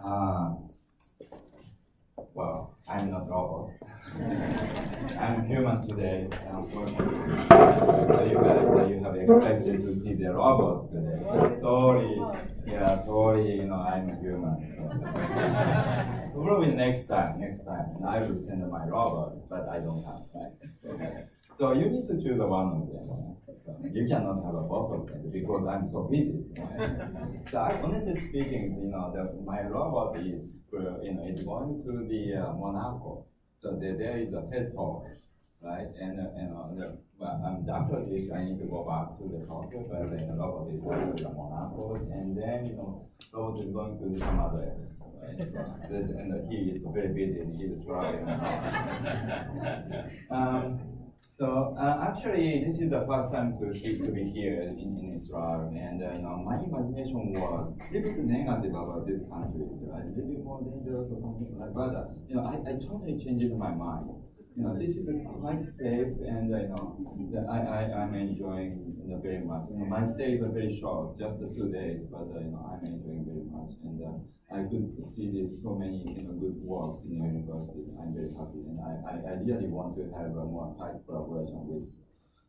Uh, well, I'm not robot. I'm human today, unfortunately. So you guys, you have expected to see the robot today. Sorry, yeah, sorry, I'm a human. So. Probably next time, and I will send my robot, but I don't have time. So you need to choose one of them. So you cannot have a both of them because I'm so busy. So honestly speaking, my robot is going to the Monaco. So there is a TED talk, right? Well, after this, I need to go back to the Tokyo, but the robot is going to the Monaco, and then robot is going to some other areas. Right? And he is very busy and he's trying. Actually, this is the first time to be here in Israel, and my imagination was a little bit negative about this country, right? A little bit more dangerous or something like that. But I totally changed my mind. This is quite safe, and I'm enjoying very much. My stay is very short, just 2 days, but I'm enjoying very much, and I could see this so many good works in the university. I'm very happy, and I really want to have a more tight collaboration with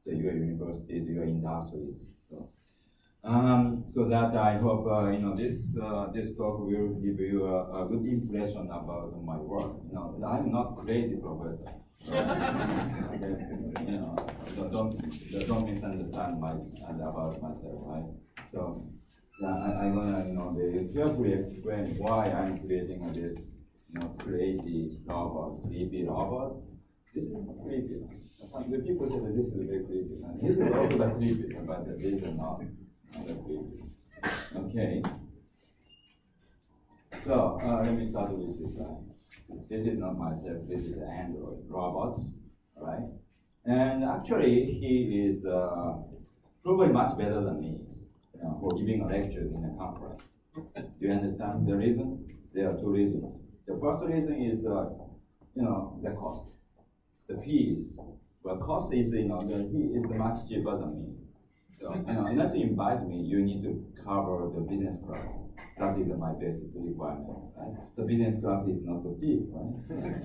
your university, your industries. So that I hope this talk will give you a good impression about my work. I'm not crazy professor. So, don't misunderstand about myself, right? So I'm gonna carefully explain why I'm creating this crazy robot, creepy robot. This is creepy. Some the people say that this is very creepy, and this is also the creepy, but this is not the creepy. Okay. So let me start with this slide. This is not myself. This is the Android robots, right? And actually, he is probably much better than me for giving a lecture in a conference. Do you understand the reason? There are two reasons. The first reason is the cost, the fees. Well, cost is the fee is much cheaper than me. So in order to invite me, you need to cover the business class. That is my basic requirement. Right? The business class is not so cheap, right?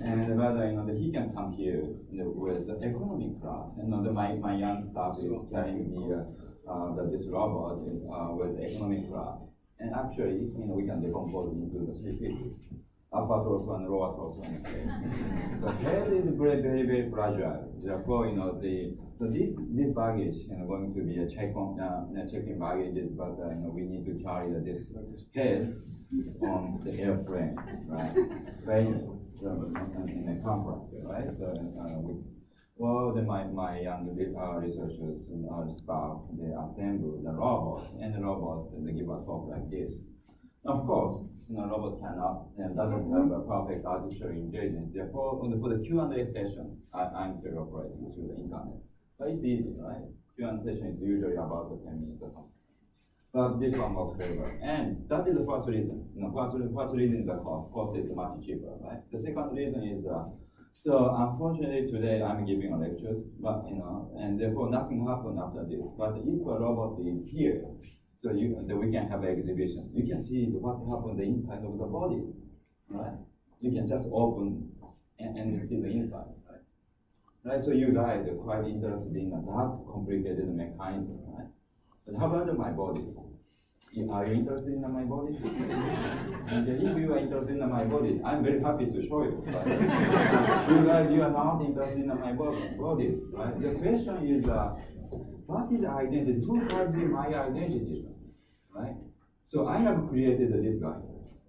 And whether he can come here with the economy class, and my young staff is carrying this robot with economy class, and actually we can decompose into the three pieces: alpha torso and lower torso. The head is very very fragile. Therefore, this baggage going to be a check-in baggages, but we need to carry this head on the airplane, right? In a conference, right? So my young researchers and our staff, they assemble the robot, and the robot they give a talk like this. Of course, robot cannot and doesn't have a perfect artificial intelligence. Therefore, for the Q&A sessions, I'm operating through the internet. But it's easy, right? Q&A session is usually about 10 minutes or something. But this one works very well. And that is the first reason. First reason is the cost. Cost is much cheaper, right? The second reason is so unfortunately today I'm giving a lectures, but and therefore nothing happened after this. But if a robot is here, so then we can have an exhibition. You can see what's happened the inside of the body, right? You can just open and see the inside, right? Right. So you guys are quite interested in that complicated mechanism, right? But how about my body? Are you interested in my body? And if you are interested in my body, I'm very happy to show you. But you are not interested in my body, right? The question is, what is identity? Who has my identity, right? So I have created this guy.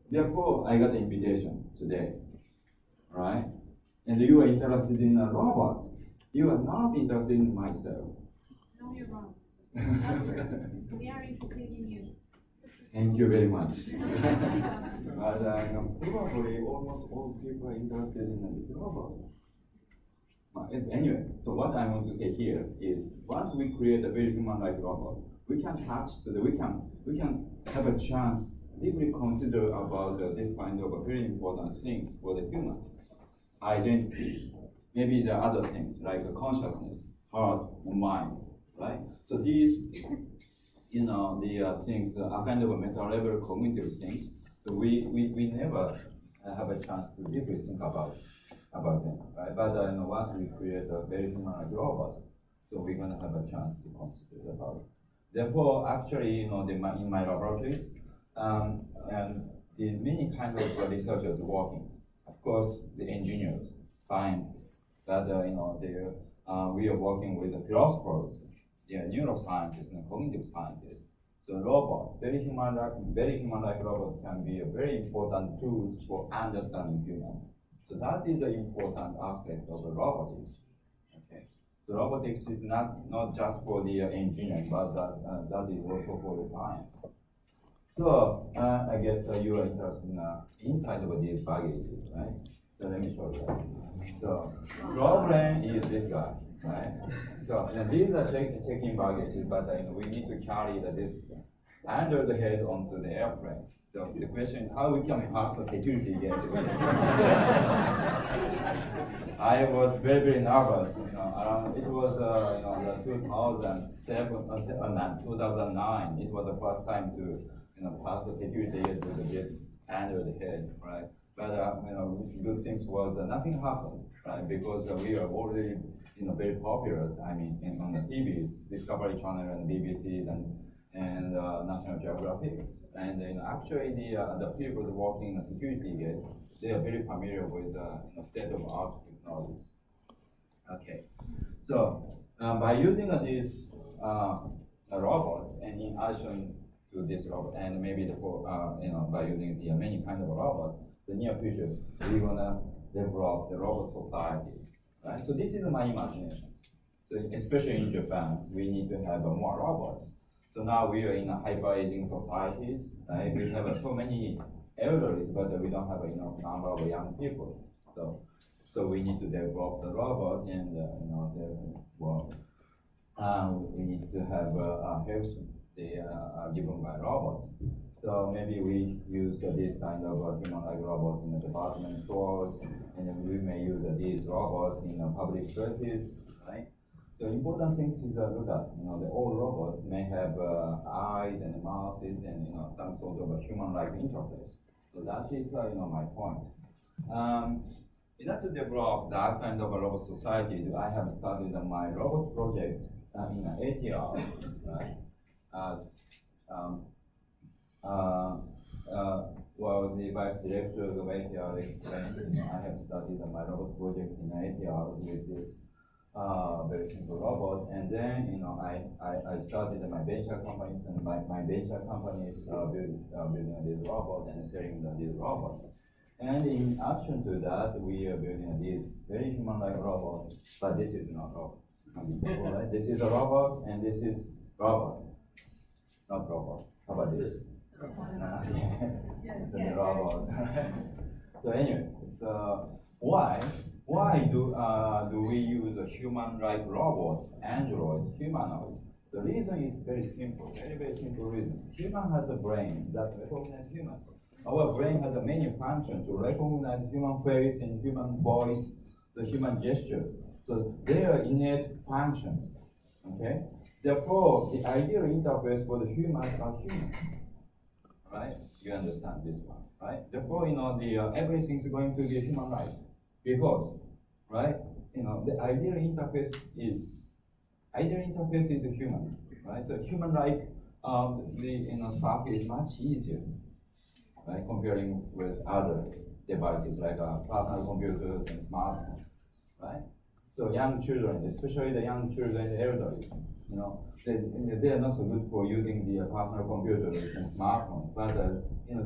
Therefore, I got the invitation today, right? And you are interested in a robot. You are not interested in myself. No, you're wrong. We are interested in you. Thank you very much. But probably almost all people are interested in this robot. Anyway, so what I want to say here is, once we create a very human-like robot, we can we can have a chance deeply consider about this kind of very important things for the humans. Identity, maybe the other things like consciousness, heart, mind, right? So these, the things are kind of a meta-level cognitive things. So we never have a chance to deeply think about them, right? But once we create a very human-like robot, so we're gonna have a chance to consider about it. Therefore, actually, in my laboratories, and the many kinds of researchers working. Of course, the engineers, scientists, but we are working with the philosophers, neuroscientists and cognitive scientists. So robot, very human-like robot can be a very important tool for understanding humans. So that is an important aspect of the robotics. Okay. So robotics is not just for the engineering, but that is also for the science. So I guess you are interested in inside of these baggages, right? So let me show you that. So problem is this guy, right? So these are checking baggages, but we need to carry this under the head onto the airplane. So the question is how we can pass the security gate. I was very nervous. It was the 2009. It was the first time to pass the security gate with this under the head, right? But good things was nothing happened, right? Because we are already very popular. I mean, on the TVs, Discovery Channel and BBC and National Geographic. And actually, the people working in the security gate, they are very familiar with state-of-art technologies. Okay, so by using these robots, and in addition to this robot, and maybe by using the many kind of robots, the near future we're gonna develop the robot society, right? So this is my imagination. So especially in Japan, we need to have more robots. So now we are in a hyper-aging societies, right? We have so many elderly, but we don't have enough number of young people. So we need to develop the robot, and we need to have health they are given by robots. So maybe we use this kind of human-like robot in the department stores, and then we may use these robots in public places, right? So important things is look at, the all robots may have eyes and mouths and some sort of a human-like interface. So that is my point. In order to develop that kind of a robot society, I have started my robot project in ATR, right? As the vice director of ATR explained, I have started my robot project in ATR with this very simple robot, and then I started my venture companies, and my venture companies building this robot and selling these robots. And in addition to that, we are building this very human-like robot, but this is not robot. Right? This is a robot, and this is robot, not robot. How about this? It's a robot. So anyway, so why do we use human-like robots, androids, humanoids? The reason is very simple, very simple reason. Human has a brain that recognizes humans. Our brain has a many functions to recognize human face and human voice, the human gestures. So they are innate functions. Okay. Therefore, the ideal interface for the humans are humans. Right? You understand this one, right? Therefore, everything is going to be human-like. Because, right, the ideal interface is a human, right? So human-like, the stuff is much easier, right, comparing with other devices like personal computers and smartphones, right? So young children, especially the young children and elderly, they are not so good for using the personal computers and smartphones, but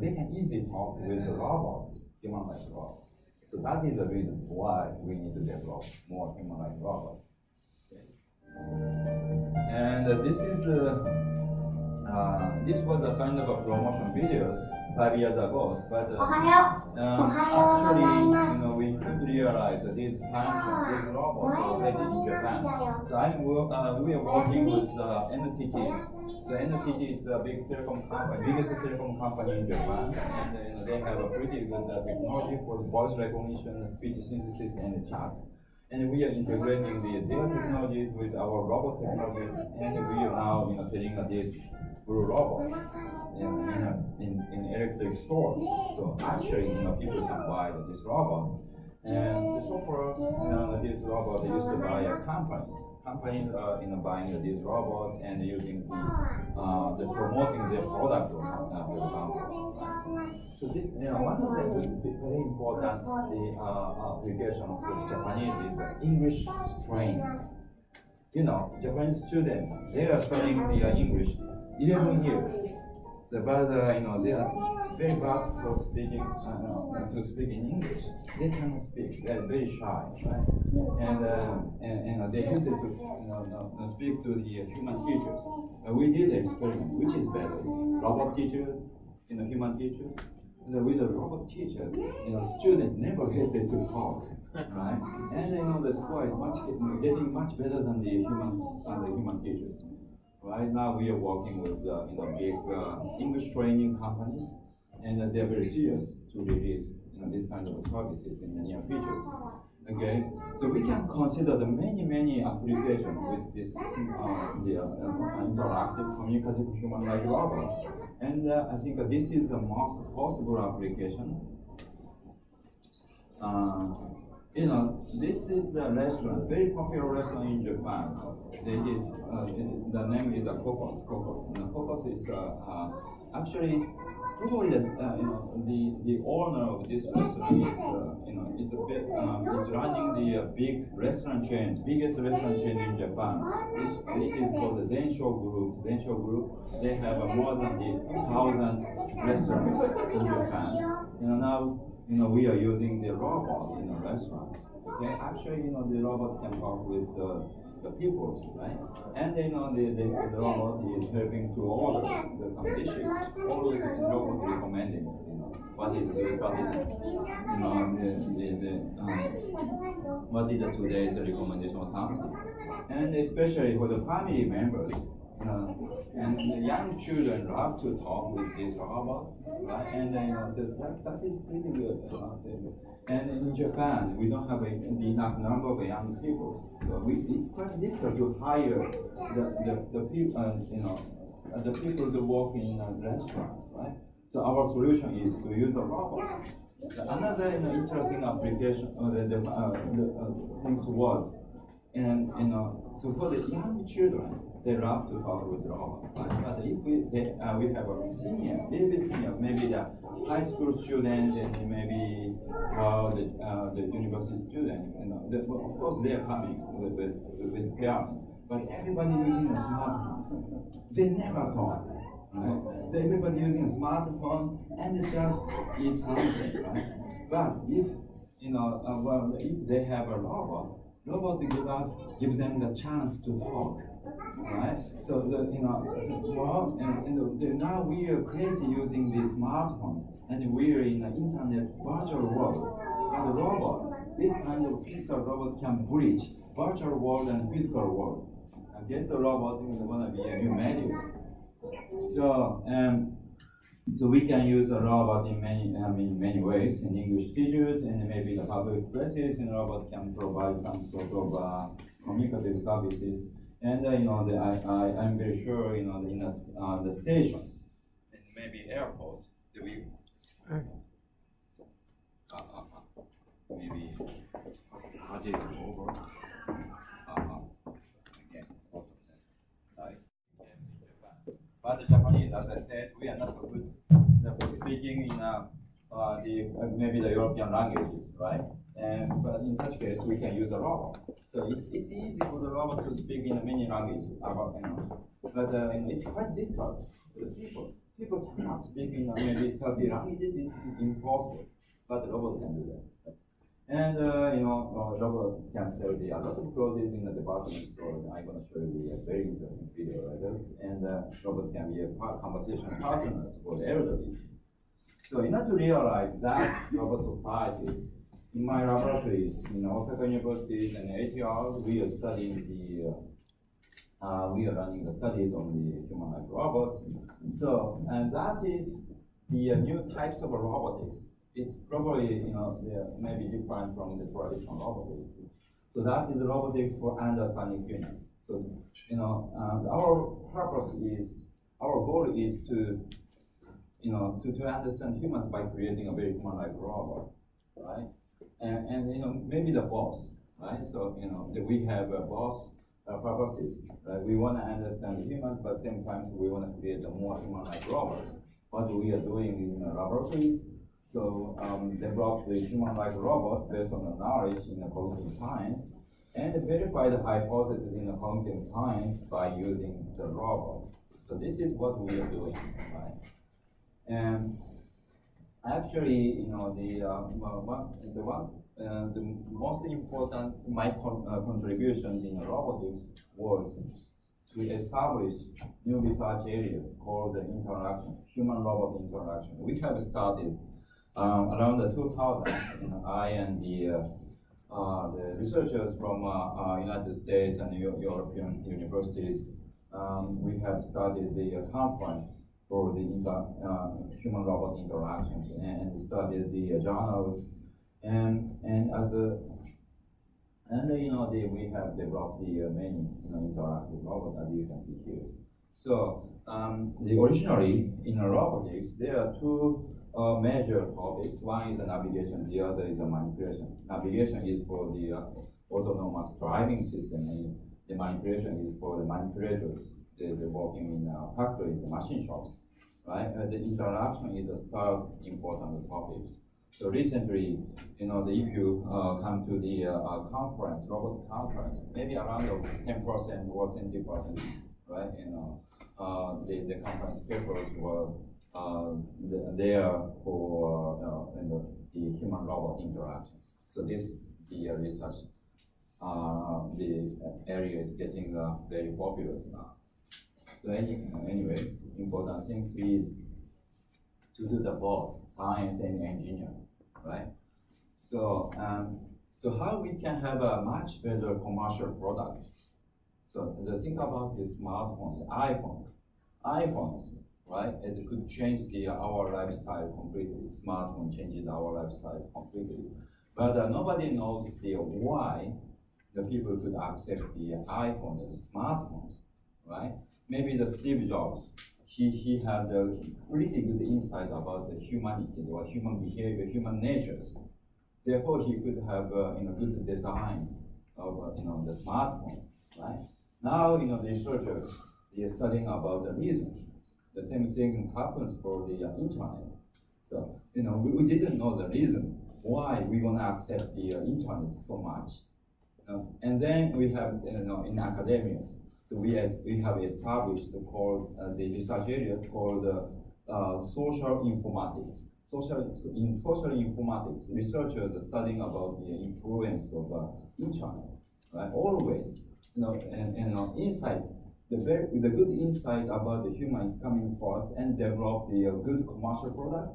they can easily talk with the robots, human-like robots. So that is the reason why we need to develop more human-like robots. Okay. And this was a kind of a promotion videos 5 years ago, but actually, we could realize that these robots already in Japan. So we are working with NTT. So NTT is the biggest telecom company in Japan, and they have a pretty good technology for voice recognition, speech synthesis, and chat. And we are integrating their technologies with our robot technologies, and we are now selling these blue robots. in electric stores. So actually, people can buy this robot. And so far, this robot used to buy companies. Companies are buying this robot and using the promoting their products or something, for example. So this, one of the very important application of the Japanese is English training. Japanese students, they are studying the English 11 years. So, but they are very bad for speaking to speak in English. They cannot speak. They are very shy, right? And they use it to speak to the human teachers. We did an experiment, which is better, robot teachers, human teachers. With the robot teachers, students never hesitate to talk, right? And the score is getting much better than the human teachers. Right now we are working with big English training companies, and they're very serious to release this kind of services in the near future. Okay, so we can consider the many applications with this interactive communicative human-like robots, and I think this is the most possible application. This is a restaurant, very popular restaurant in Japan. The name is Cocos. Cocos is actually probably the owner of this restaurant is running the big restaurant chain, biggest restaurant chain in Japan. It is called the Zensho Group. Zensho Group. They have more than 2,000 restaurants in Japan. Now. We are using the robot in a restaurant. Okay, actually, the robot can talk with the people, right? And the robot is helping to order some dishes. Always the robot recommending, what is good, what is what is today's recommendation or something. And especially for the family members. And the young children love to talk with these robots, right? And that is pretty good. And in Japan, we don't have enough number of young people, so it's quite difficult to hire the people, the people to work in a restaurant, right? So our solution is to use a robot. Another interesting application, the things was, so for the young children, they love to talk with robots. Right? But if we have a senior, little bit senior, maybe the high school student and maybe the university student, of course they are coming with parents. But everybody using a smartphone, they never talk. Right? So everybody using a smartphone and just eat something, right? But if if they have a robot gives them the chance to talk, right? So now we are crazy using these smartphones, and we are in an internet virtual world. And the robots, this kind of physical robot can bridge virtual world and physical world. Okay, so robot is going to be a new medium. So we can use a robot in many ways, in English teachers and maybe the public places, and robot can provide some sort of communicative services. And I'm very sure in the stations and maybe airports, maybe what is over. Again, right? But the Japanese, as I said, we are not so good for speaking in maybe the European languages, right? But in such case, we can use a robot. So it's easy for the robot to speak in many languages, but it's quite difficult for the people. People cannot speak in maybe 30 languages. It's impossible, but the robot can do that. And robot can sell a lot of clothes in the department store. I'm going to show you a very interesting video like this. And robot can be a conversation partners for the elderly. So in order to realize that robot society, in my laboratories in Osaka University and ATR, we are studying we are running the studies on the human-like robots. So, and that is the new types of robotics. It's probably, they're maybe different from the traditional robotics. So that is robotics for understanding humans. So, our goal is to to understand humans by creating a very human-like robot, right? And maybe the boss, right? So that we have both purposes, right? We want to understand humans, but same time we want to create a more human-like robot. What we are doing in laboratories, so develop the human-like robots based on the knowledge in the cognitive science, and verify the hypothesis in the cognitive science by using the robots. So this is what we are doing, right? And actually, the most important my contributions in robotics was to establish new research areas called the interaction, human-robot interaction. We have started around the 2000. I and the researchers from United States and European universities, we have started the conference for the human-robot interactions and studied the journals and as a we have developed the many interactive robots as you can see here. So originally in robotics there are two major topics. One is the navigation, the other is the manipulation. Navigation is for the autonomous driving system, and the manipulation is for the manipulators. They're working in factories, the machine shops, right? The interaction is the third important topics. So recently, if you come to the conference, robot conference, maybe around 10% or 20%, right? The conference papers were there for the human-robot interactions. So this the research, the area is getting very popular now. So anyway, important things is to do the both science and engineering, right? So so how we can have a much better commercial product? So think about the smartphones, iPhones, right? It could change our lifestyle completely. Smartphone changes our lifestyle completely, but nobody knows why the people could accept the iPhone and the smartphones, right? Maybe the Steve Jobs, he had a pretty good insight about the humanity or human behavior, human natures. Therefore, he could have good design of the smartphone, right? Now, the researchers, they are studying about the reason. The same thing happens for the internet. So, we didn't know the reason why we want to accept the internet so much. And then we have, in academia, so we have established the research area called social informatics. In social informatics, researchers are studying about the influence of internet, right? Always, insight. The good insight about the human is coming first and develop the good commercial product,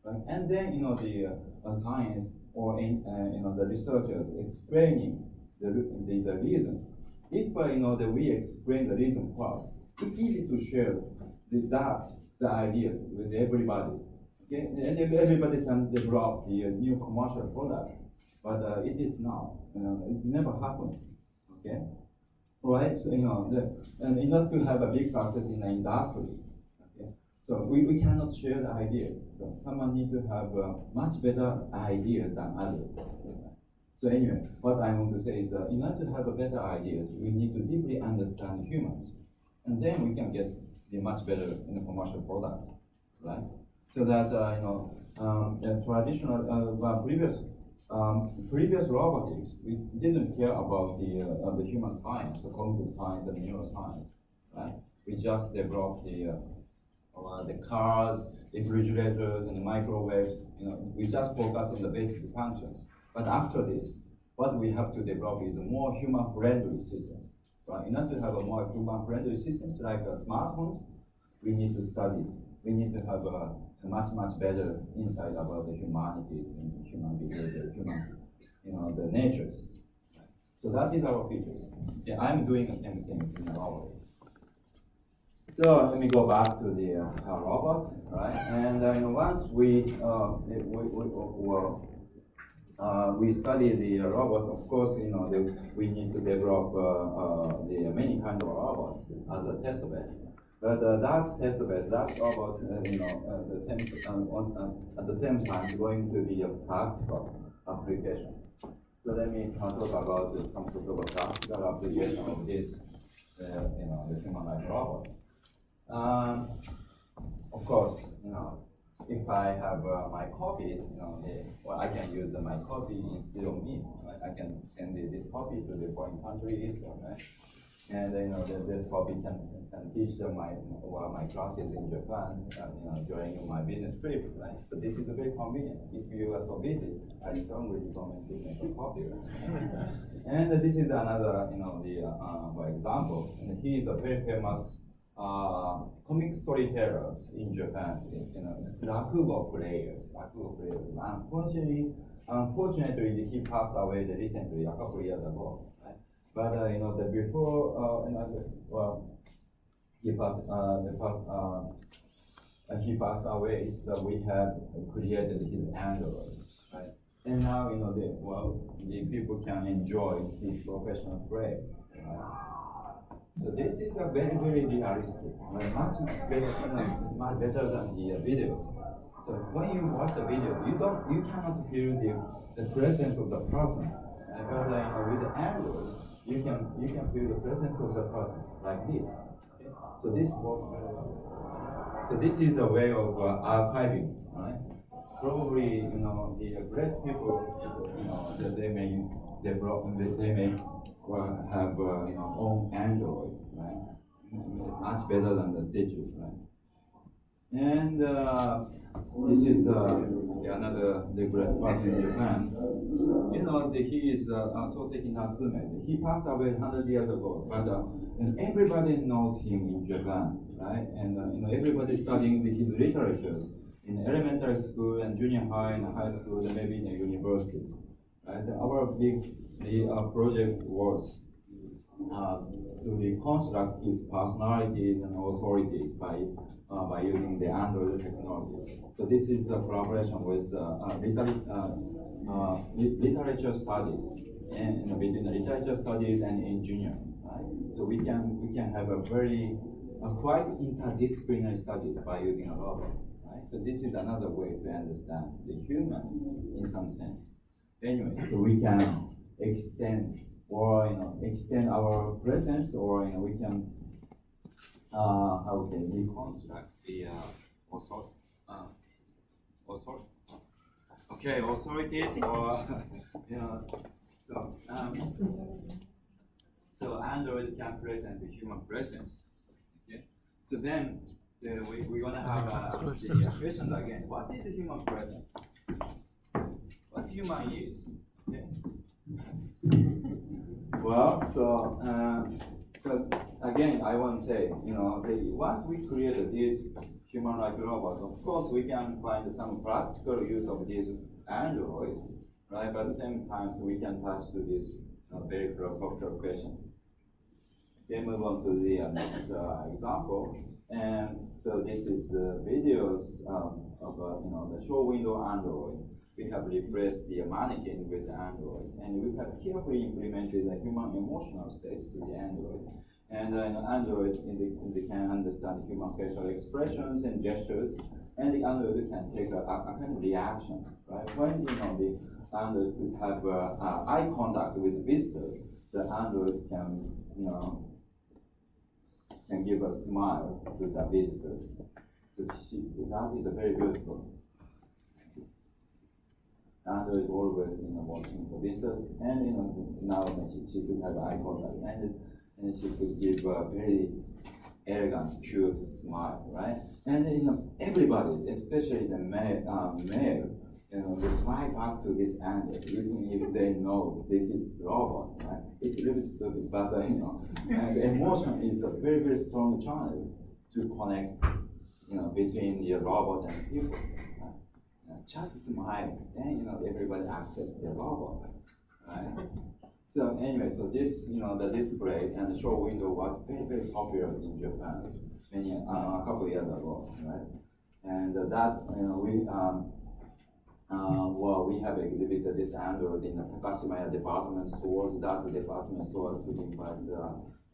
right? And then the science or the researchers explaining the reasons. If we explain the reason first, it's easy to share the ideas with everybody. Okay, and everybody can develop the new commercial product, but it is now. It never happens. Okay. Right, so and in order to have a big success in the industry, okay, so we cannot share the idea. So someone needs to have a much better idea than others. So anyway, what I want to say is that in order to have a better idea, we need to deeply understand humans, and then we can get the much better commercial product, right? So that the traditional previous robotics, we didn't care about the human science, the cognitive science, and neuroscience, right? We just developed the cars, refrigerators, and the microwaves. We just focus on the basic functions. But after this, what we have to develop is a more human-friendly systems. Right? In order to have a more human-friendly systems like smartphones, we need to study. We need to have a much better insight about the humanities and human behavior, the natures. So that is our features. Yeah, I'm doing the same things in robotics. So let me go back to the robots, right? And once we study the robot, of course, we need to develop the many kinds of robots as a test bed. But that test bed, that robot, at the same time going to be a practical application. So let me talk about some sort of a practical application of this, the humanoid robot. Of course, if I have my copy, I can use my copy instead of me. Right? I can send this copy to the foreign countries, right? And this copy can teach them my classes in Japan, during my business trip, right? So this is very convenient. If you are so busy, I strongly recommend to make a copy. Right? And this is another, example. And he is a very famous comic storytellers in Japan. Rakugo players. Unfortunately, he passed away recently, a couple of years ago. Right? But the before he passed away, so we have created his android, right? And now the people can enjoy his professional play. Right? So this is a very realistic, much better than the videos. So when you watch the video, you cannot feel the presence of the person. But with the android, you can feel the presence of the persons like this. Okay? So this works very well. So this is a way of archiving, right? Probably the great people, that they may develop, they may have own android, right? Much better than the statues, right? And this is another great person in Japan. He is Soseki Natsume. He passed away 100 years ago, but and everybody knows him in Japan, right? And everybody studying his literatures in elementary school and junior high and high school and maybe in the universities, right? Our big project was to reconstruct his personalities and authorities by using the Android technologies. So this is a collaboration with literature studies and between literature studies and engineering, right? So we can have a very quite interdisciplinary studies by using a robot, right? So this is another way to understand the humans in some sense. Anyway, so we can extend our presence, or we can reconstruct the authorities, or so Android can present the human presence. Okay, so then we're gonna have the question again. What is the human presence? What human is? Okay. Well, so again, I want to say, once we created this human-like robot, of course, we can find some practical use of these androids, right? But at the same time, so we can touch to these very philosophical questions. Okay, move on to the next example. And so this is videos of the show window android. We have replaced the mannequin with the android, and we have carefully implemented the human emotional states to the android. And android can understand human facial expressions and gestures, and the android can take a kind of reaction, right? When the android could have eye contact with visitors, the android can give a smile to the visitors. So that is a very beautiful. Android always watching the visitors, and now she could have eye contact, and she could give a very elegant, cute smile, right? And everybody, especially the male, they smile back to this android, even if they know this is robot, right? It's a little bit stupid, but and emotion is a very strong channel to connect, between the robot and people. Just smile, then everybody accepts the robot, right? So anyway, so this the display and the show window was very popular in Japan a couple of years ago, right? And we have exhibited this android in the Takashimaya department stores. That department store could invite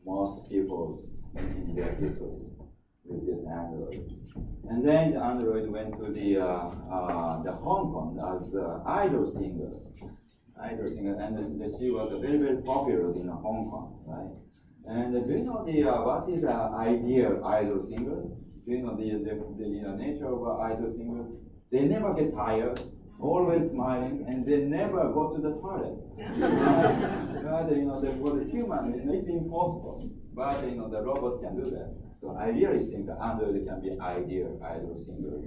most people in their histories. with this Android. And then the Android went to the Hong Kong as the idol singer. And she was very, very popular in Hong Kong, right? And do you know what is the ideal idol singers? Do you know the nature of idol singers? They never get tired, always smiling, and they never go to the toilet. But for the human, it's impossible. But the robot can do that. So I really think Android can be ideal idol singer,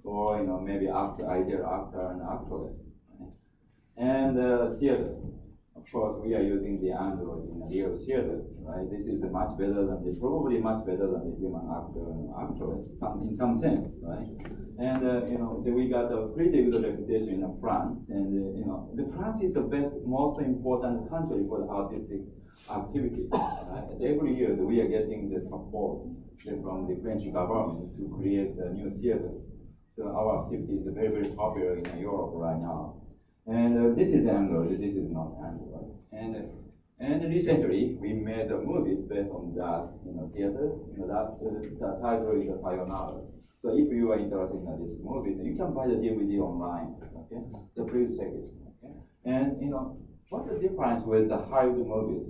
or maybe ideal actor and actress. And theater. Of course, we are using the Android in real theaters, right? This is probably much better than the human actor and actress, in some sense, right? And we got a pretty good reputation in France, and the France is the most important country for the artistic activities. Right? Every year we are getting the support from the French government to create new theaters. So our activity is very, very popular in Europe right now. And this is Android, this is not Android. And recently, we made movies based on that theaters. The title is Sayonara. So if you are interested in this movie, you can buy the DVD online. Okay, so please check it. Okay? And what's the difference with the Hollywood movies?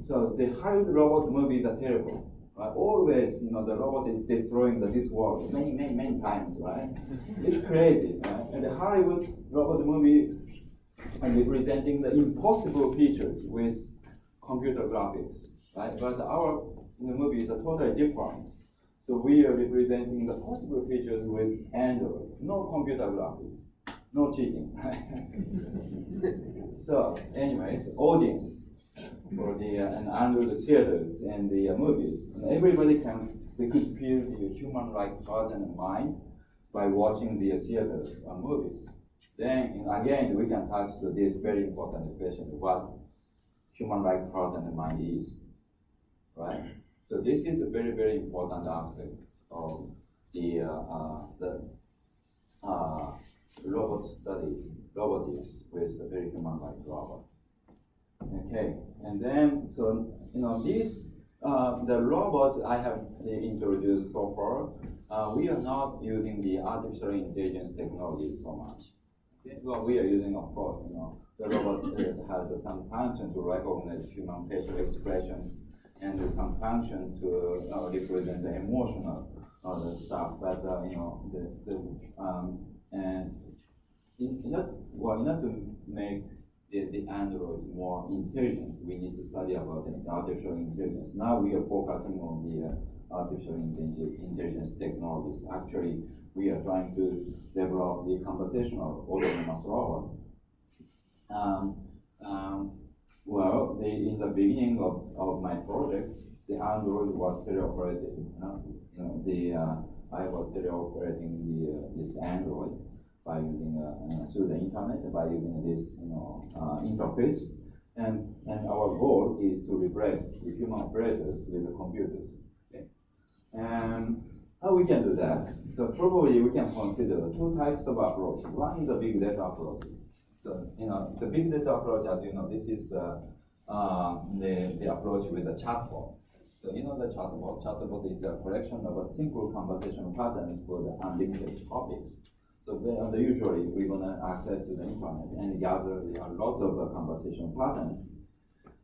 So the Hollywood robot movies are terrible. Right? Always, the robot is destroying this world many, many, many times, right? It's crazy, right? And the Hollywood robot movie and representing the impossible features with computer graphics, right? But our movies are totally different. So we are representing the possible features with Android, no computer graphics, no cheating. So, anyways, audience for the Android theaters and the movies, and everybody could feel the human-like heart and mind by watching the theaters and movies. Then again, we can touch to this very important question: what human-like heart and mind is, right? So this is a very, very important aspect of the robot studies, robotics with a very human-like robot. Okay, and then these the robots I have introduced so far. We are not using the artificial intelligence technology so much. Okay? Well, we are using, of course, the robot has some function to recognize human facial expressions and some function to represent the emotional stuff. But and in order to make the Android more intelligent, we need to study about the artificial intelligence. Now we are focusing on the artificial intelligence technologies. Actually, we are trying to develop the conversational autonomous robots. In the beginning of my project, the Android was teleoperated. I was teleoperating this Android by using through the internet, by using this interface, and our goal is to replace the human operators with the computers. Okay? And how we can do that? So probably we can consider two types of approach. One is a big data approach. So the big data approach, as you know, this is the approach with the chatbot. So the chatbot. Chatbot is a collection of a simple conversation patterns for the unlimited topics. So usually we're gonna access to the internet and gather a lot of conversation patterns.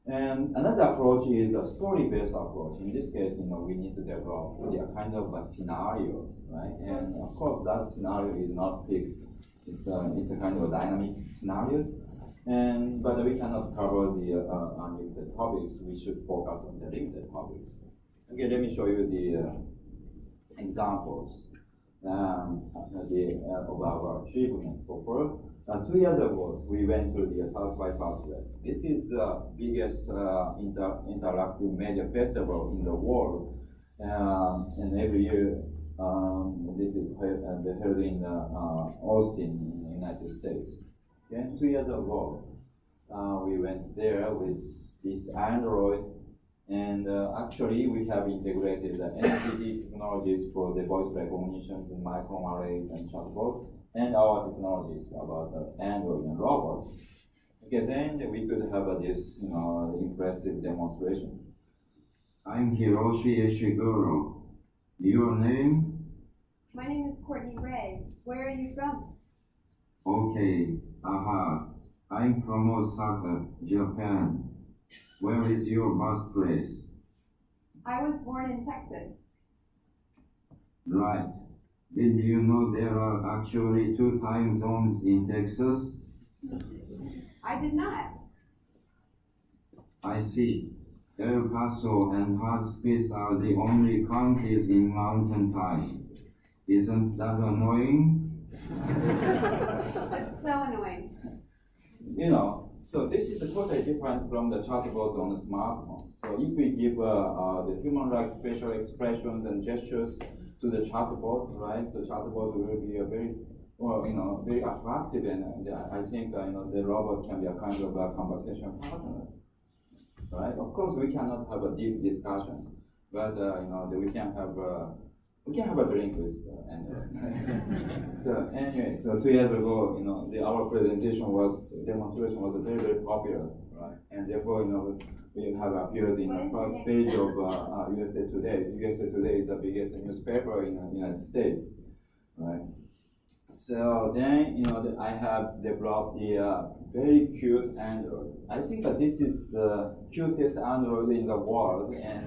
And another approach is a story-based approach. In this case, we need to develop a kind of a scenarios, right? And of course, that scenario is not fixed. It's a kind of dynamic scenarios. But we cannot cover the unlimited topics. We should focus on the limited topics. Okay, let me show you the examples of our achievements so far. 2 years ago, we went to the South by Southwest. This is the biggest interactive media festival in the world, and every year this is held in Austin, in the United States. Okay? 2 years ago, we went there with this Android, and actually we have integrated the NTT technologies for the voice recognitions and microarrays and chatbot, and our technologies about the Android and robots. Okay, then we could have this impressive demonstration. I'm Hiroshi Ishiguro. Your name? My name is Courtney Ray. Where are you from? Okay. Aha. I'm from Osaka, Japan. Where is your birthplace? I was born in Texas. Right. Did you know there are actually 2 time zones in Texas? I did not. I see. El Paso and Hot Springs are the only counties in Mountain Time. Isn't that annoying? That's so annoying. You know, so this is totally different from the chatbots on the smartphone. So if we give the human-like facial expressions and gestures to the chatbot, right? So chatbot will be a very, well, you know, very attractive, and I think you know the robot can be a kind of a conversation partner, right? Of course, we cannot have a deep discussion, but you know we can have a drink with Android. So anyway, so 2 years ago, you know, our demonstration was very, very popular, right? And therefore, you know, we have appeared in the first page of USA Today. USA Today is the biggest newspaper in the United States, right? So then, you know, I have developed the very cute Android. I think that this is the cutest Android in the world, and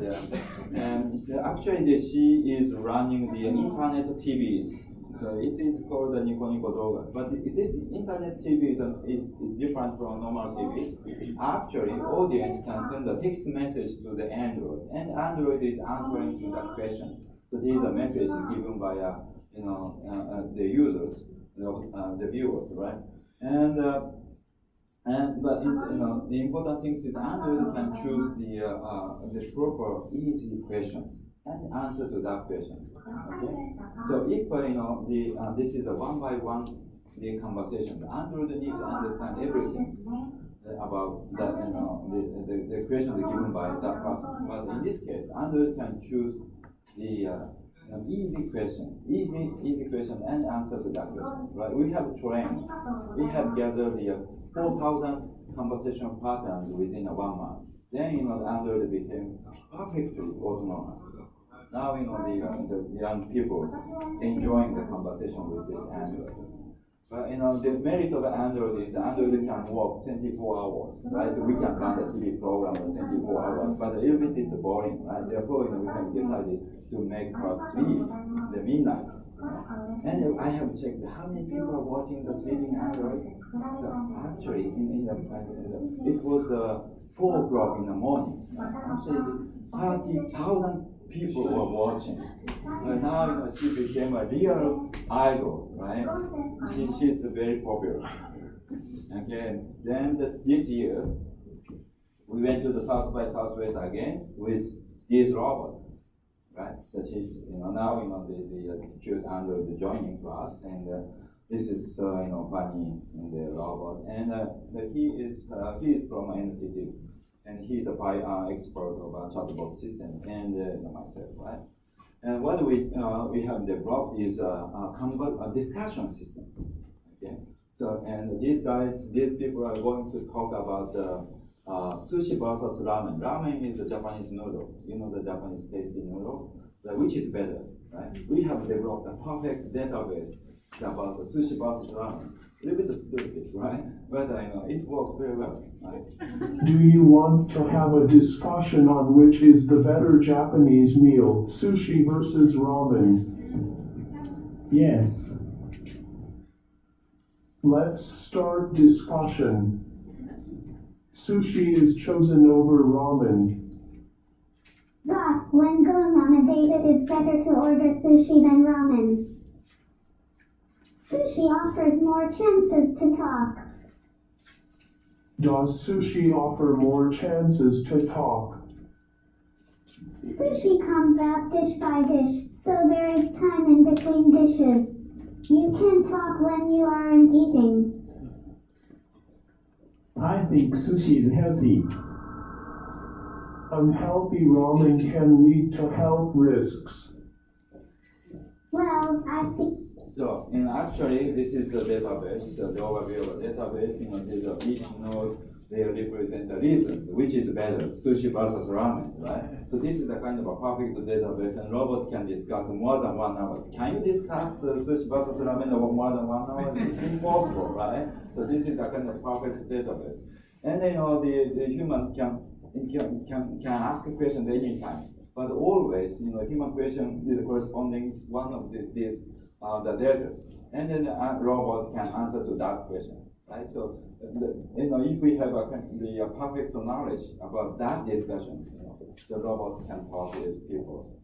actually she is running the internet TVs. So it is called the Nico Nico Doga. But this internet TV is different from normal TV. Actually, audience can send a text message to the Android, and Android is answering to the questions. So this is a message given by you know, the users, you know, the viewers, right? But you know, the important thing is Android can choose the proper easy questions and answer to that question. Okay. So if you know this is a one by one the conversation, the Android need to understand everything about that, you know, the questions given by that person. But in this case, Android can choose the easy question and answer to that question, right? We have gathered the 4,000 conversation patterns within 1 month. Then, you know, the Android became perfectly autonomous. Now, you know, the young people enjoying the conversation with this Android. But, you know, the merit of Android is Android can work 24 hours, right? We can run the TV program for 24 hours, but a little bit it's boring, right? Therefore, you know, we have decided to make her sleep the midnight. And I have checked how many people are watching the sleeping Android. So actually, it was 4 o'clock in the morning. Actually, 30,000 people were watching. Now, you know, she became a real idol, right? She's very popular. Okay. Then this year, we went to the South by Southwest again with this robot. Right, so she's, you know, now, you know, the cute Android joining class, and this is, you know, funny in the robot, and he is from NTT, and he's a expert of a chatbot system, and myself, right? And what we have developed is a discussion system, okay? So, and these people are going to talk about sushi versus ramen. Ramen is a Japanese noodle. You know, the Japanese tasty noodle, which is better, right? We have developed a perfect database about the sushi versus ramen. A little bit stupid, right? But you know, it works very well, right? Do you want to have a discussion on which is the better Japanese meal, sushi versus ramen? Yes. Let's start discussion. Sushi is chosen over ramen. When going on a date, it is better to order sushi than ramen. Sushi offers more chances to talk. Does sushi offer more chances to talk? Sushi comes out dish by dish, so there is time in between dishes. You can talk when you aren't eating. I think sushi is healthy. Unhealthy ramen can lead to health risks. Well, I see. So, and actually, this is the database, the overview of the database. You know, there's each node, they represent the reasons, which is better, sushi versus ramen, right? So this is a kind of a perfect database, and robot can discuss more than 1 hour. Can you discuss the sushi versus ramen over more than 1 hour? It's impossible, right? So this is a kind of perfect database. And the human can ask questions anytime, but always, human question is corresponding to one of these the data, and then a robot can answer to that questions, right? So, if we have the perfect knowledge about that discussion, the robot can talk with people.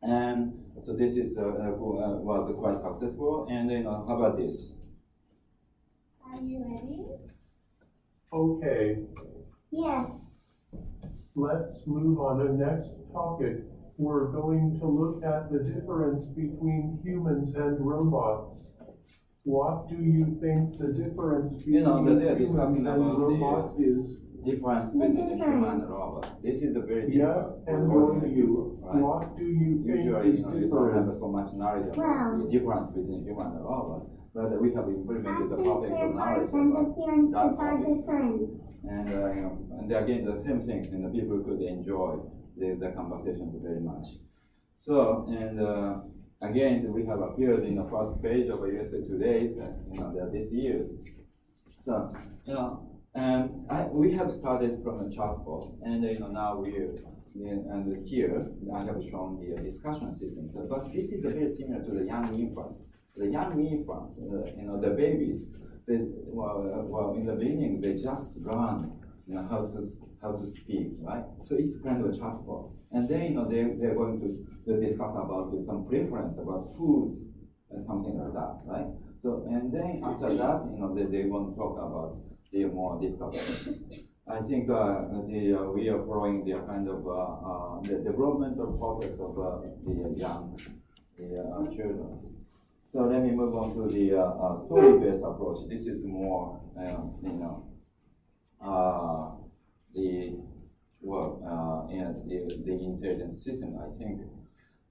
And so this is was quite successful. And how about this? Are you ready? Okay, Yes. let's move on to next topic. We're going to look at the difference between humans and robots. What do you think the difference between that they're humans discussing and about the robots is? difference The between the human and difference. robot. This is a very Yes, different and for what ordinary do you, people, right? what do you think Usually, is you don't different? have so much knowledge about Well, the difference between human and robot, but we have I implemented the think public their knowledge parts and about appearances that are topic. different. And and again, the same things, people could enjoy the conversations very much. So, and again, we have appeared in the first page of USA Today's, this year. So, and we have started from a chatbot, and now and here I have shown the discussion system. So, but this is very similar to the young infant. The young infant, the babies, they in the beginning they just learn how to speak, right? So it's kind of a chatbot, and then they're going to discuss about some preference about foods and something like that, right? So and then after that, they want to talk about the more difficult things. I think we are following the kind of the developmental process of the young children. So let me move on to the story-based approach. This is more, the intelligence system, I think.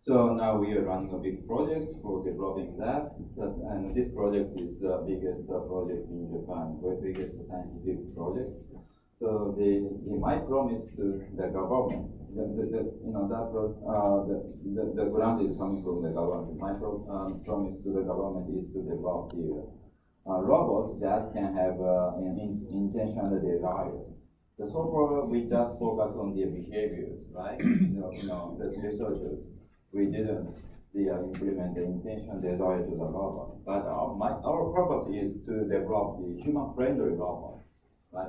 So now we are running a big project for developing that, and this project is the biggest project in Japan, the biggest scientific project. So my promise to the government, the grant is coming from the government. My promise to the government is to develop the robots that can have an intention and desire. So far, we just focus on their behaviors, right? As researchers, we didn't implement the intention desire to the robot. But our purpose is to develop the human-friendly robot.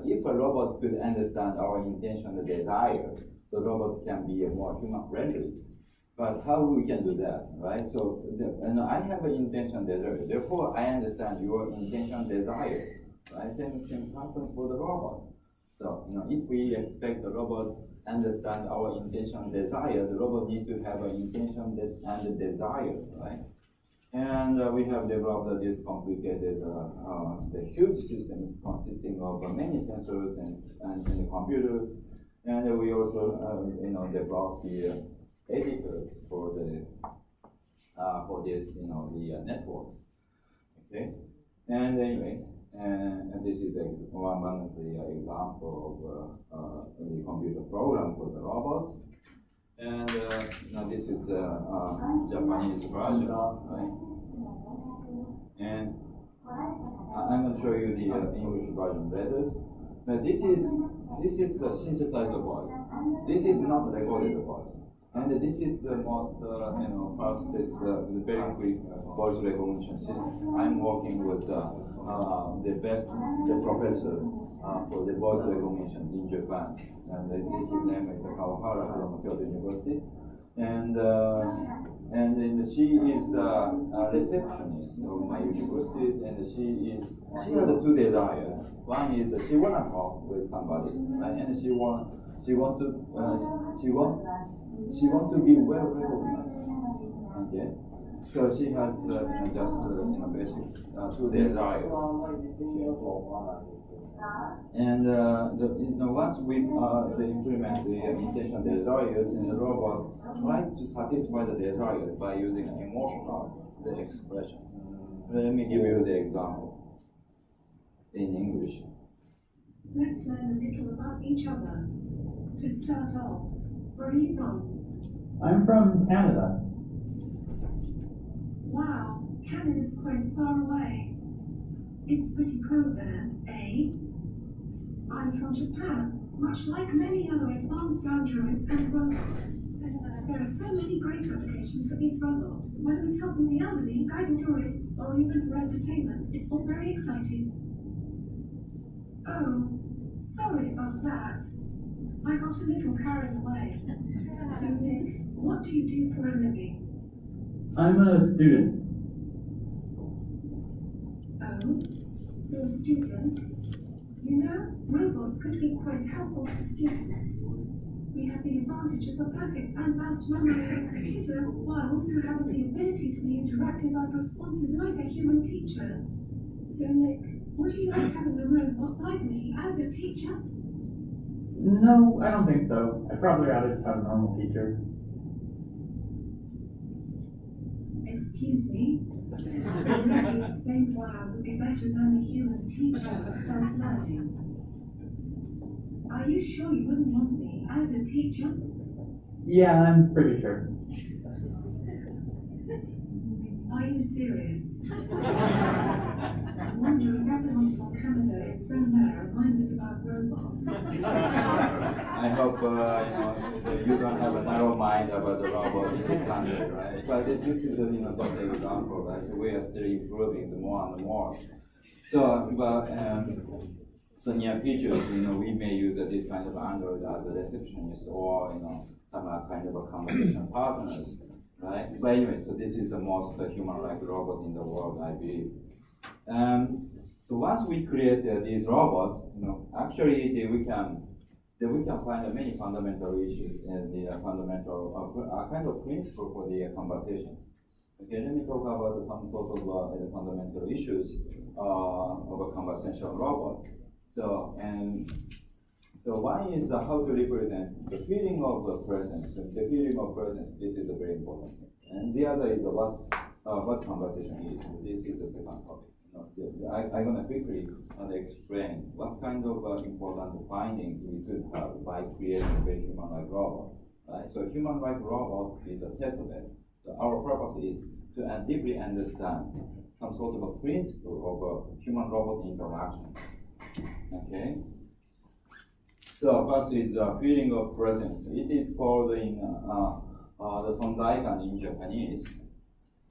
If a robot could understand our intention and desire, the robot can be more human-friendly. But how we can do that, right? So, I have an intention desire. Therefore, I understand your intention desire, right? Same thing happens for the robot. So, if we expect the robot understand our intention desire, the robot need to have an intention and desire, right? And we have developed this complicated, the huge systems consisting of many sensors and computers, and we also, developed the editors for this, the networks. Okay, and anyway, and this is one of the example of the computer program for the robots. And now this is Japanese version, right? And I'm going to show you the English version letters. Now this is the synthesized voice. This is not recorded voice. And this is the most, fastest, the very quick voice recognition system. I'm working with the best, the professor for the voice recognition in Japan. And his name is Kawahara from Kyoto University. And then she is a receptionist of my university, and she has two desires. One is she wanna talk with somebody, right? And she want to be well recognized. Okay, so she has just basic two desires. And once we implement the intention desires, and the robot try to satisfy the desires by using emotional expressions. Let me give you the example in English. Let's learn a little about each other. To start off, where are you from? I'm from Canada. Wow, Canada's quite far away. It's pretty cold there, eh? I'm from Japan, much like many other advanced androids and robots. There are so many great applications for these robots, whether it's helping the elderly, guiding tourists, or even for entertainment. It's all very exciting. Oh, sorry about that. I got a little carried away. So, Nick, what do you do for a living? I'm a student. Oh, you're a student? You know, robots could be quite helpful for students. We have the advantage of a perfect and vast memory of a computer, while also having the ability to be interactive and responsive like a human teacher. So, Nick, would you like having a robot like me as a teacher? No, I don't think so. I'd probably rather just have a normal teacher. Excuse me? Already explained why I would be better than a human teacher of self-learning. Are you sure you wouldn't want me as a teacher? Yeah, I'm pretty sure. Are you serious? I wonder if everyone from Canada is so narrow-minded about robots. I hope you don't have a narrow mind about the robot in this country, right? But this is just an example, right? We are still improving the more and more. So, so near future, we may use this kind of Android as a receptionist or some kind of a conversation partners, right? But anyway, so this is the most human-like robot in the world, I believe. So once we create these robots, actually we can find many fundamental issues and the fundamental kind of principle for the conversations. Okay, let me talk about some sort of fundamental issues of a conversational robot. So one is how to represent the feeling of the presence. The feeling of presence. This is a very important thing. And the other is what conversation is. This is the second topic. I'm gonna quickly explain what kind of important findings we could have by creating a very human-like robot. Right? So human-like robot is a test bed. So our purpose is to deeply understand some sort of a principle of a human-robot interaction. Okay. So first is feeling of presence. It is called in the sonzaikan in Japanese.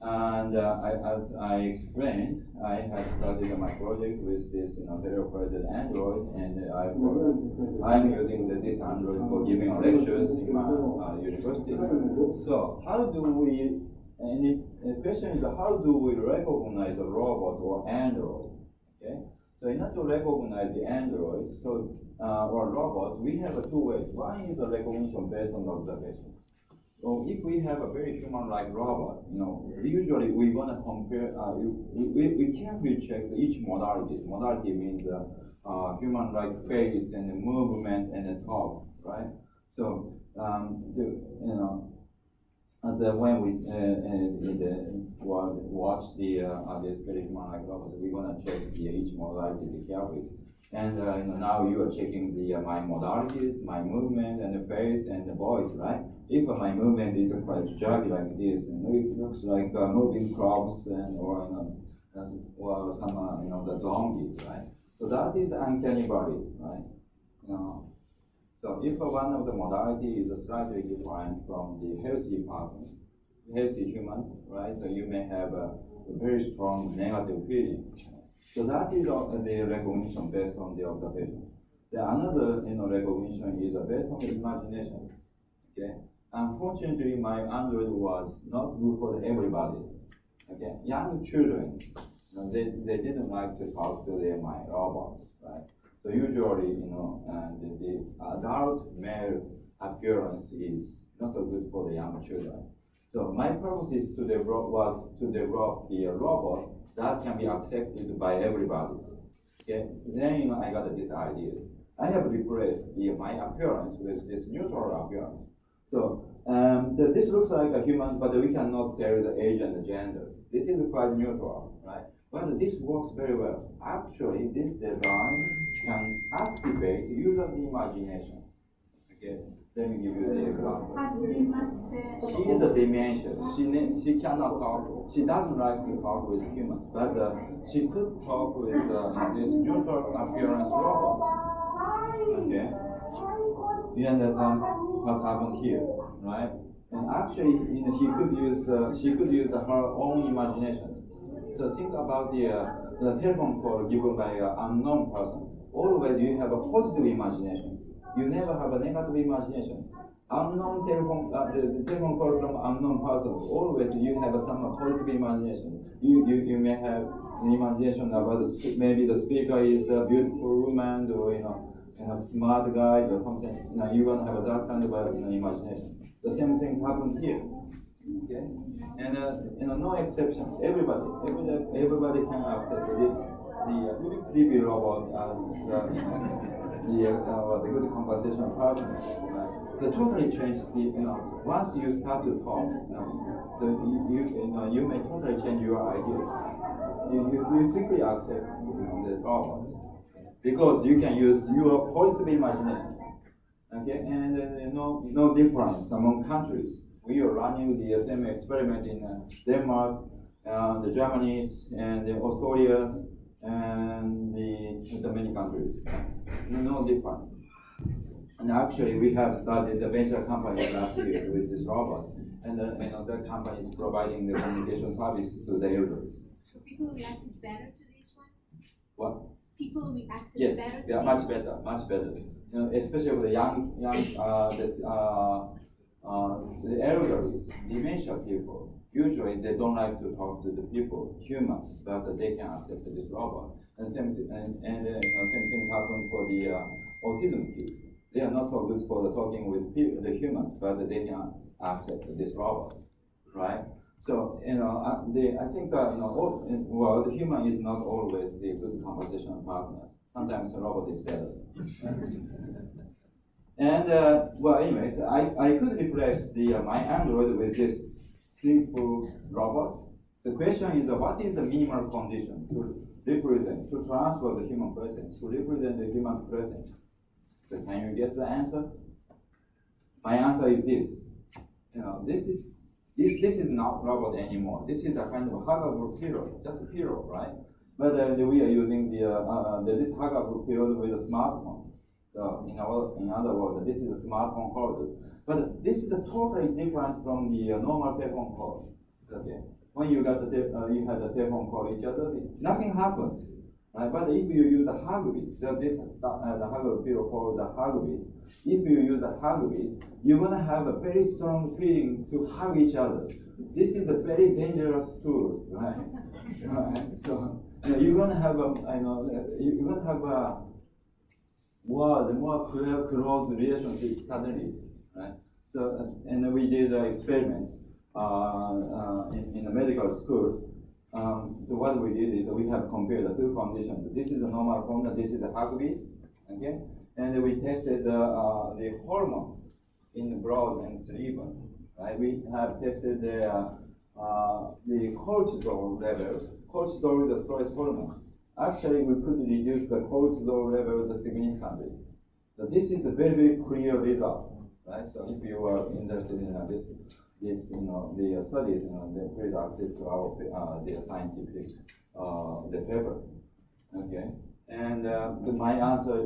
And as I explained, I have started my project with this teleoperated Android, and I'm using this Android for giving lectures in my university. So how do we? And the question is, how do we recognize a robot or Android? Okay. So in order to recognize the Android, or robot, we have two ways. One is a recognition based on observation. So if we have a very human-like robot, usually we're gonna compare. We carefully check each modality. Modality means human-like face and the movement and the talks, right? So when we watch this very human-like robot, we're gonna check each modality carefully. And now you are checking my modalities, my movement, and the face and the voice, right? If my movement is quite jerky like this, it looks like moving crops or some the zombies, right? So that is uncanny valley, right? So if one of the modality is slightly different from the healthy person, healthy humans, right? So you may have a very strong negative feeling. So that is the recognition based on the observation. The another recognition is based on the imagination. Okay. Unfortunately, my Android was not good for everybody. Okay. Young children, they didn't like to talk to my robots, right? So usually, the adult male appearance is not so good for the young children. So my purpose is to develop the robot that can be accepted by everybody. Okay. Then I got this idea. I have replaced my appearance with this neutral appearance. So this looks like a human, but we cannot tell the age and the genders. This is quite neutral, right? But this works very well. Actually, this design can activate user's imagination. Okay, let me give you the example. She is a dementia. She cannot talk. She doesn't like to talk with humans, but she could talk with this neutral appearance robot. Okay, you understand what's happened here, right? And actually, she could use her own imagination. So think about the telephone call given by an unknown person. Always you have a positive imagination. You never have a negative imagination. Unknown telephone, the telephone call from unknown persons. Always you have some positive imagination. You may have an imagination about maybe the speaker is a beautiful woman, or smart guy or something. You want to have that kind of imagination. The same thing happened here. Okay, and no exceptions. Everybody can accept this. The creepy robot as the good conversation partner. Right? They totally change once you start to talk, you may totally change your ideas. You quickly accept the robots because you can use your positive imagination. Okay, and no difference among countries. We are running the same experiment in Denmark, the Germany's, and the Australia, and the many countries. No difference. And actually, we have started the venture company last year with this robot, and that company is providing the communication service to the users. So people reacted better to this one? What? People reacted Yes, better to they are this much better. Especially with the young, the elderly, dementia people. Usually they don't like to talk to the people, humans, but they can accept this robot. And same thing happened for the autism kids. They are not so good for the talking with the humans, but they can accept this robot, right? So I think the human is not always the good conversation partner. Sometimes the robot is better. And anyways, I could replace my Android with this simple robot. The question is, what is the minimal condition to transfer the human presence, to represent the human presence? So can you guess the answer? My answer is this. This is not robot anymore. This is a kind of huggable pillow, just a pillow, right? But we are using this huggable pillow with a smartphone. So in other words, this is a smartphone holder. But this is totally different from the normal telephone call. Okay, when you have the telephone call each other, nothing happens. Right? But if you use a Hugbeat, the huggable pillow called the Hugbeat. If you use a Hugbeat, you're gonna have a very strong feeling to hug each other. This is a very dangerous tool, right? Right? So you're gonna have more close relationships suddenly, right? So and we did an experiment in the medical school. So what we did is we have compared the two conditions. This is a normal phone, and this is a Hugbeat, okay? And we tested the hormones in the blood and cerebrum, right? We have tested the cortisol levels. Cortisol is the stress hormone. Actually, we could reduce the cortisol levels significantly. So this is a very, very clear result, right? So if you are interested in the studies, please access to our the scientific the papers, okay? And my answer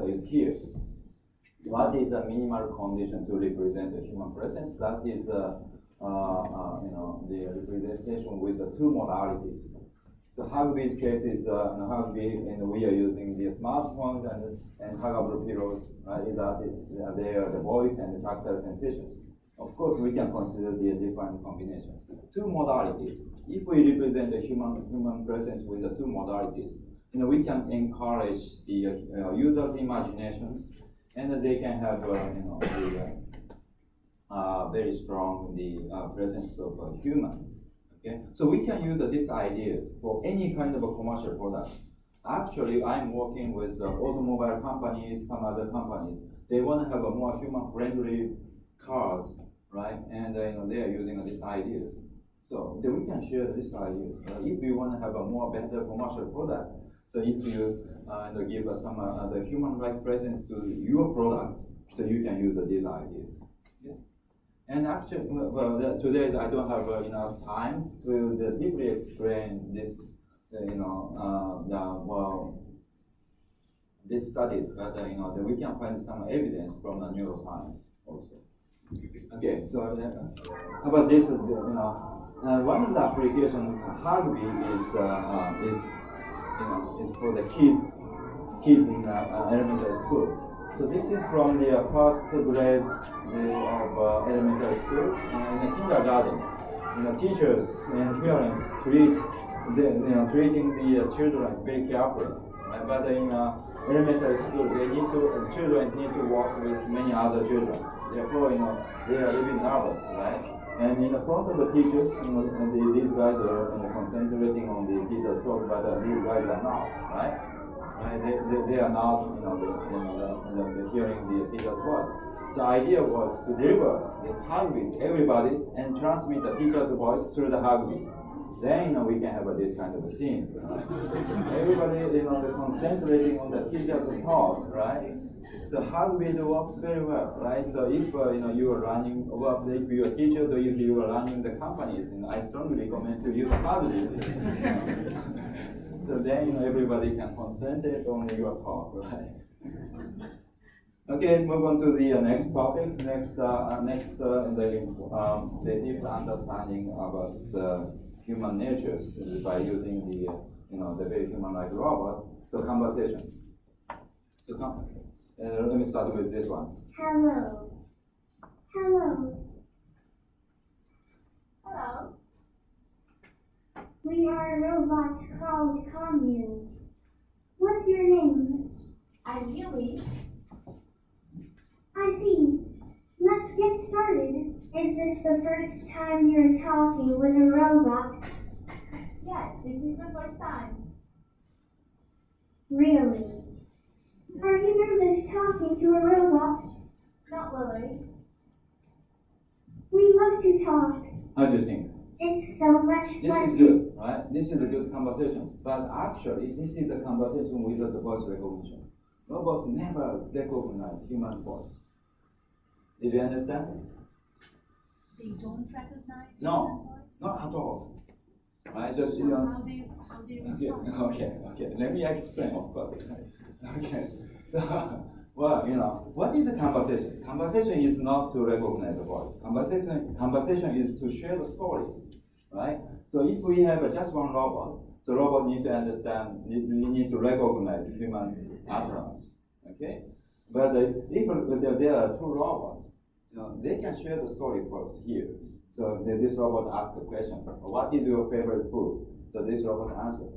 is here. What is the minimal condition to represent the human presence? That is the representation with the two modalities. So Hugbeat's case is Hugbeat, and we are using the smartphones and huggable pillows. They are the voice and the tactile sensations. Of course, we can consider the different combinations. Two modalities. If we represent the human presence with the two modalities, we can encourage the user's imaginations, and they can have very strong presence of humans. Okay, so we can use these ideas for any kind of a commercial product. Actually, I'm working with automobile companies, some other companies. They want to have a more human-friendly cars, right? And they are using these ideas. So we can share these ideas. If we want to have a more better commercial product, So if you give some the human-like presence to your product, so you can use these ideas. Yeah. And actually, today I don't have enough time to deeply explain this, these studies, but that we can find some evidence from the neuroscience also. Okay, so how about this? One of the applications Hugby is for the kids in elementary school. So this is from the first grade of elementary school and in the kindergarten. Teachers and parents treating the children very carefully. But in elementary school, the children need to work with many other children. Therefore, they are a little bit nervous, right? And in the front of the teachers, these guys are concentrating on the teacher's talk, but these guys are not, right? They are not, hearing the teacher's voice. So the idea was to deliver the heartbeat, everybody's, and transmit the teacher's voice through the heartbeat. Then we can have this kind of scene. Right? Everybody, concentrating on the teacher's talk, right? So heartbeat works very well, right? So if you are running, well, if you are a teacher, or if you are running the companies, I strongly recommend to use heartbeat. So then everybody can concentrate on your talk, right? Okay, move on to the next topic. The deep understanding about the human natures by using the very human-like robot. So conversations. So let me start with this one. Hello. Hello. Hello. We are robots called Commune. What's your name? I'm Yui. I see. Let's get started. Is this the first time you're talking with a robot? Yes, this is my first time. Really? Are you nervous talking to a robot? Not really. We love to talk. How do you think? It's so much This fun. is good, right? This is a good conversation. But actually, this is a conversation without the voice recognition. Robots never recognize human voice. Did you understand? They don't recognize No, human voice? not at all. Right? So Just, how they respond? Okay. Let me explain, of course. Okay. So, well, what is a conversation? Conversation is not to recognize the voice. Conversation is to share the story, right? So if we have just one robot, the robot need to understand, need to recognize human utterance, okay? But if there are two robots, they can share the story first here. So this robot asks a question, what is your favorite food? So this robot answers,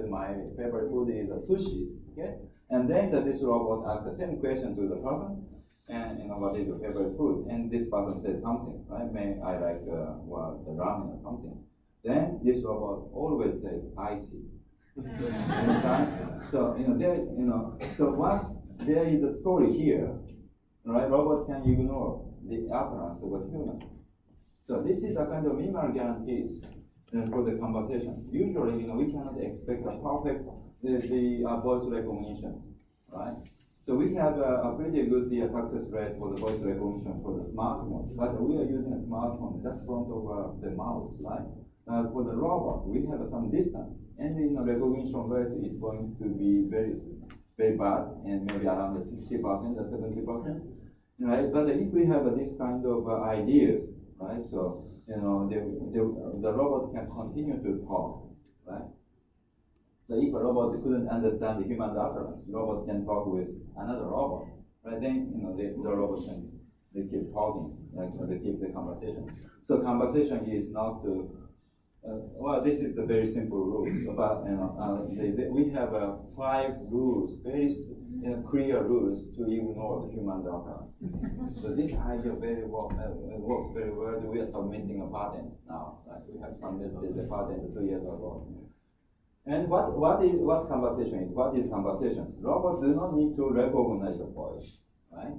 my favorite food is sushi, okay? And then this robot asks the same question to the person, and what is your favorite food? And this person says something, right? I like the ramen or something. Then this robot always says, I see. Understand? So so once there is a story here, right? Robot can ignore the utterance of a human. So this is a kind of minimal guarantees for the conversation. Usually, we cannot expect a perfect voice recognition, right? So we have a pretty good success rate for the voice recognition for the smartphone, but we are using a smartphone just front of the mouse, right? For the robot, we have some distance, and the recognition rate is going to be very, very bad, and maybe around the 60% or 70%, right? But if we have this kind of ideas, right? So the robot can continue to talk, right? So if a robot couldn't understand the human utterance, robot can talk with another robot, right? Then the robot can keep talking, they keep the conversation. So conversation is not to this is a very simple rule. But we have 5 rules, very clear rules to ignore the human utterance. So this idea works very well. We are submitting a patent now. Right? We have submitted the patent 2 years ago. And what conversation is? What is conversations? Robots do not need to recognize the voice, right?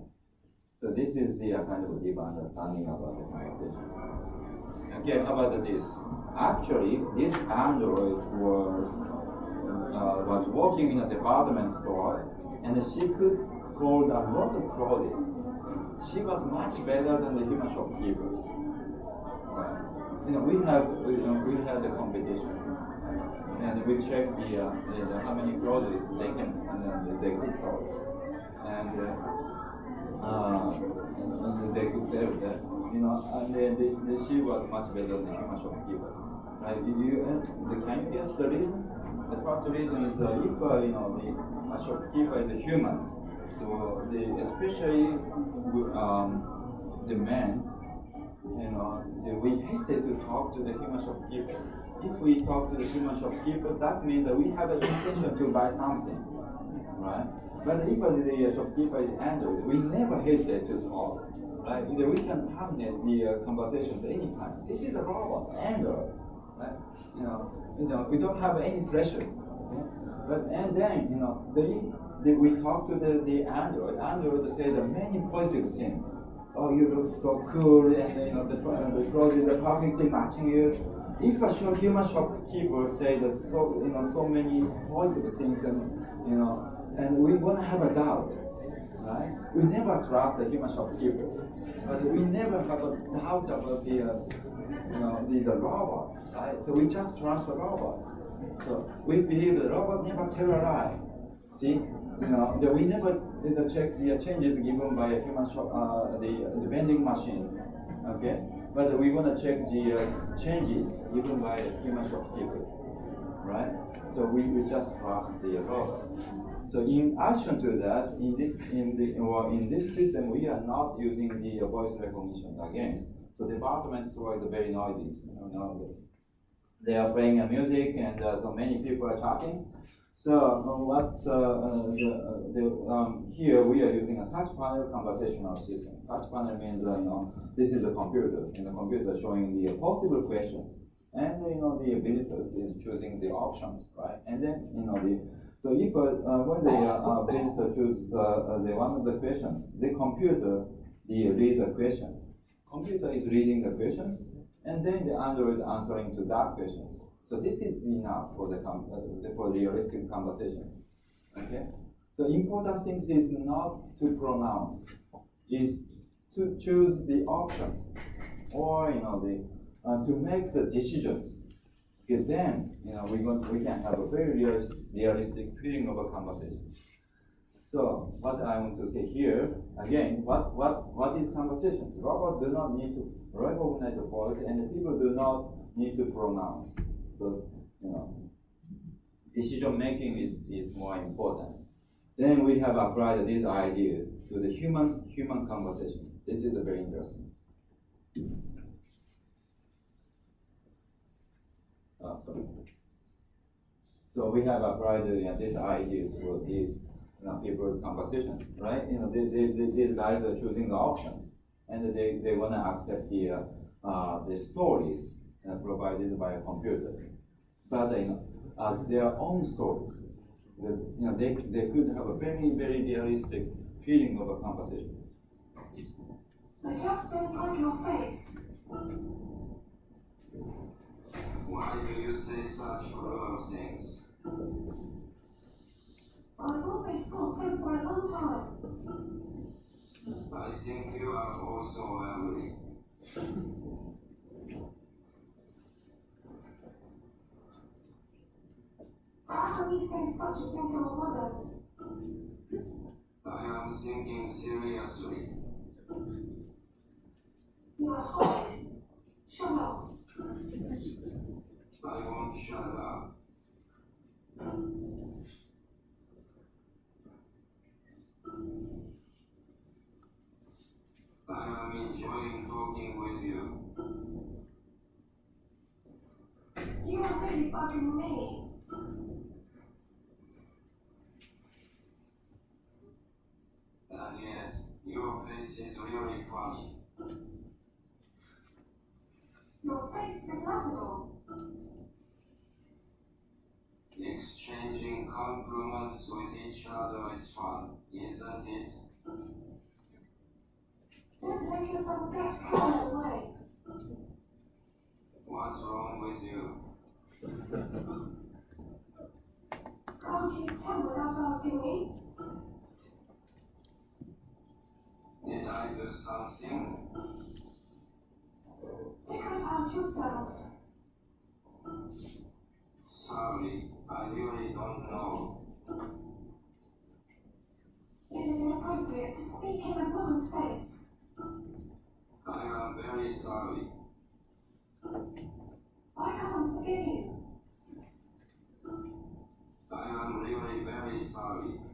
So this is the kind of deep understanding about the conversations. Okay, how about this? Actually, this Android was working in a department store, and she could sold a lot of clothes. She was much better than the human shopkeepers. Right. We had the competitions, and we check the how many clothes they can they could sell, and they could sell that. And then she was much better than human shopkeepers. Right? Can you guess the reason? The first reason is if the shopkeeper is a human, so especially the men, we hesitate to talk to the human shopkeeper. If we talk to the human shopkeeper, that means that we have an intention to buy something, right? But if the shopkeeper is Android, we never hesitate to talk, right? We can terminate the conversations anytime. This is a robot, Android, right? We don't have any pressure. And then we talk to the Android. Android say the many positive things. Oh, you look so cool, and the clothes are perfectly matching you. If a human shopkeeper say that so many positive things, and we won't have a doubt, right? We never trust the human shopkeeper, but we never have a doubt about the robot, right? So we just trust the robot. So we believe the robot never tell a lie. See, we never check the changes given by a human the vending machine, okay? But we want to check the changes given by a human shopkeeper, right? So we just trust the robot. So in addition to that, in this system, we are not using the voice recognition again. So the department store is very noisy. They are playing music, and so many people are chatting. So here we are using a touch panel conversational system. Touch panel means this is the computer, and the computer showing the possible questions, and the visitor is choosing the options, right? And then so if when the visitor chooses one of the questions, the computer reads the question. Computer is reading the questions, and then the Android answering to that questions. So this is enough for the realistic conversations. Okay. The important thing is not to pronounce, is to choose the options, or to make the decisions. Okay, then we can have a very realistic feeling of a conversation. So what I want to say here again, what is conversation? Robots do not need to recognize the voice, and the people do not need to pronounce. So decision making is more important. Then we have applied this idea to the human conversation. This is very interesting. So we have applied this idea for these people's conversations, right? These guys are choosing the options, and they want to accept the stories provided by a computer, but as their own stories. They could have a very realistic feeling of a conversation. I just don't like your face. Why do you say such cruel things? I've always thought so for a long time. I think you are also ugly. How can you say such a thing to a woman? I am thinking seriously. You're horrid. Shut up. I won't shut up. I am enjoying talking with you. You are really bugging me. And yet, your face is really funny. Your face is lovable. Exchanging compliments with each other is fun, isn't it? Don't let yourself get carried away. What's wrong with you? Can't you tell without asking me? Did I do something? Figure it out yourself. Sorry, I really don't know. It is inappropriate to speak in a woman's face. I am very sorry. I can't forgive you. I am really very sorry.